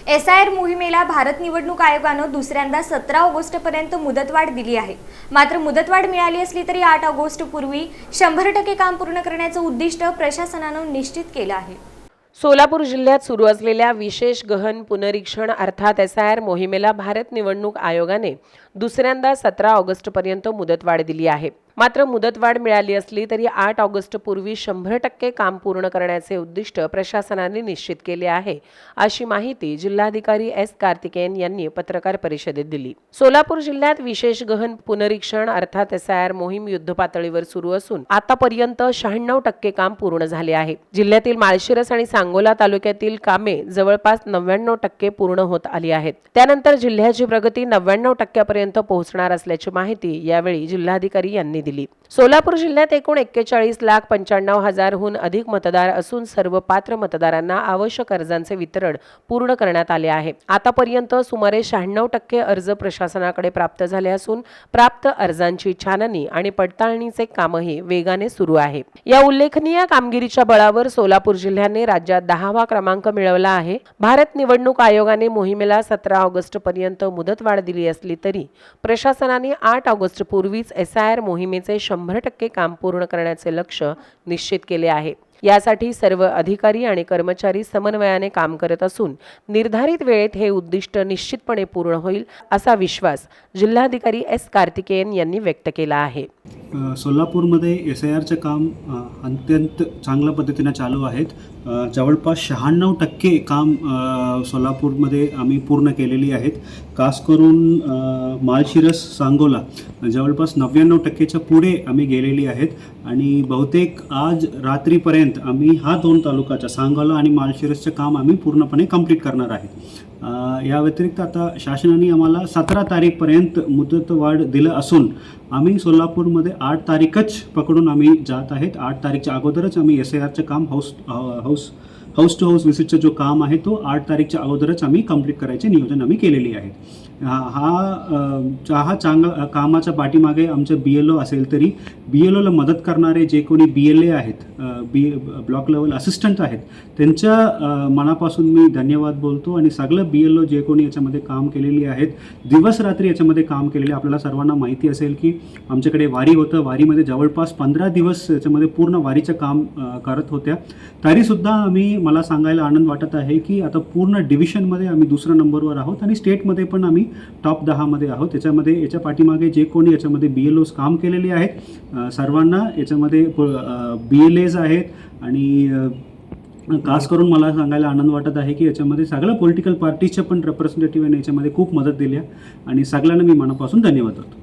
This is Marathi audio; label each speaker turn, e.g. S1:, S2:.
S1: SIR मोहिमेला भारत निवडणूक आयोगाने दुसऱ्यांदा 17 ऑगस्टपर्यंत मुदतवाढ दिली आहे। मात्र मुदतवाढ मिळाली असली तरी 8 ऑगस्ट पूर्वी 100% काम पूर्ण करण्याचे उद्दिष्ट प्रशासनाने निश्चित केले आहे।
S2: सोलापूर जिल्ह्यात सुरू असलेल्या विशेष गहन पुनरीक्षण अर्थात SIR मोहिमेला भारत निवडणूक आयोगाने दुसऱ्यांदा 17 ऑगस्टपर्यंत मुदतवाढ दिली आहे। मात्र मुदतवाढ मिळाली असली तरी 8 ऑगस्ट पूर्वी 100% काम पूर्ण करण्याचे उद्दिष्ट प्रशासनाने निश्चित केले आहे, अशी माहिती जिल्हाधिकारी S कार्तिकेयन यांनी पत्रकार परिषदेत दिली। सोलापूर जिल्ह्यात विशेष गहन पुनरीक्षण अर्थात SIR मोहीम युद्धपातळीवर सुरू असून आतापर्यंत 96% काम पूर्ण झाले आहे। जिल्ह्यातील माळशिरस आणि सांगोला तालुक्यातील कामे जवळपास 99% पूर्ण होत आली आहेत। त्यानंतर जिल्ह्याची प्रगती 99% पर्यंत पोहोचणार असल्याची माहिती यावेळी जिल्हाधिकारी यांनी दिली। सोलापूर जिल्ह्यात एकूण 41,95,000हून अधिक मतदार असून सर्व पात्र मतदारांना आवश्यक अर्जांचे वितरण पूर्ण करण्यात आले आहे। आतापर्यंत सुमारे 96% अर्ज प्रशासनाकडे प्राप्त झाले असून प्राप्त अर्जांची छाननी आणि पडताळणीचे कामही वेगाने सुरू आहे। या उल्लेखनीय कामगिरीच्या बळावर सोलापूर जिल्ह्याने राज्यात 10वा क्रमांक मिळवला आहे। भारत निवडणूक आयोगाने मोहिमेला 17 ऑगस्ट पर्यंत मुदतवाढ दिली असली तरी प्रशासनाने 8 ऑगस्ट पूर्वीच SIR मोहिमेचे 100% काम पूर्ण करण्याचे लक्ष्य निश्चित केले आहे। यासाठी सर्व अधिकारी आणि कर्मचारी समन्वयाने काम करत असून निर्धारित वेळेत हे उद्दिष्ट निश्चितपणे पूर्ण होईल असा विश्वास जिल्हाधिकारी S कार्तिकेयन यांनी व्यक्त केला आहे।
S3: सोलापूरमध्ये SIRचे काम अत्यंत चांगल्या पद्धतीने चालू आहेत। जवळपास 96% काम सोलापूरमध्ये आम्ही पूर्ण केलेली आहेत। खास करून माळशिरस सांगोला जवळपास 99%च्या पुढे आम्ही गेलेली आहेत आणि बहुतेक आज रात्रीपर्यंत आम्ही हा 2 तालुक्याचा सांगोला आणि माळशिरसचे काम आम्ही पूर्णपणे कंप्लीट करणार आहे। या व्यतिरिक्त आता शासनाने आम्हाला 17 तारीखपर्यंत मुदतवाढ दिलं असून आम्ही सोलापूरमध्ये 8 तारीखच पकडून आम्ही जात आहेत। 8 तारीखच्या अगोदरच आम्ही SIRचे काम हाऊस टू हाऊस व्हिजिटचं जो काम आहे तो 8 तारीखच्या अगोदरच आम्ही कंप्लीट करायचे नियोजन आम्ही केलेली आहे। हा चांगला कामाच्या पाठीमागे आमचं BLO असेल तरी BLOला मदत करणारे जे कोणी BLA आहेत, ब्लॉक लेवल असिस्टंट आहेत, त्यांच्या मनापासून मी धन्यवाद बोलतो आणि सगळं BLO जे कोणी याच्यामध्ये काम केलेली आहेत, दिवस रात्री याच्यामध्ये काम केलेले। आपल्याला सर्वांना माहिती असेल की आमच्याकडे वारी होतं, वारीमध्ये जवळपास 15 दिवस याच्यामध्ये पूर्ण वारीचं काम करत होत्या। तरीसुद्धा मला सांगायला आनंद वाटत आहे की आता पूर्ण डिव्हिजनमध्ये आम्ही 2ऱ्या नंबरवर आहोत आणि स्टेटमध्ये पण आम्ही टॉप 10 मध्ये आहोत। याच्या पाठीमागे जे कोणी याच्यामध्ये BLOs काम केलेली आहेत सर्वांना याच्यामध्ये BLAs आहेत आणि खास करून मला सांगायला आनंद वाटत आहे की याच्यामध्ये सगळ्या पॉलिटिकल पार्टीच्या पण रिप्रेझेंटेटिव्हने याच्यामध्ये खूप मदत दिली आणि सगळ्यांना मी मनापासून धन्यवाद देतो।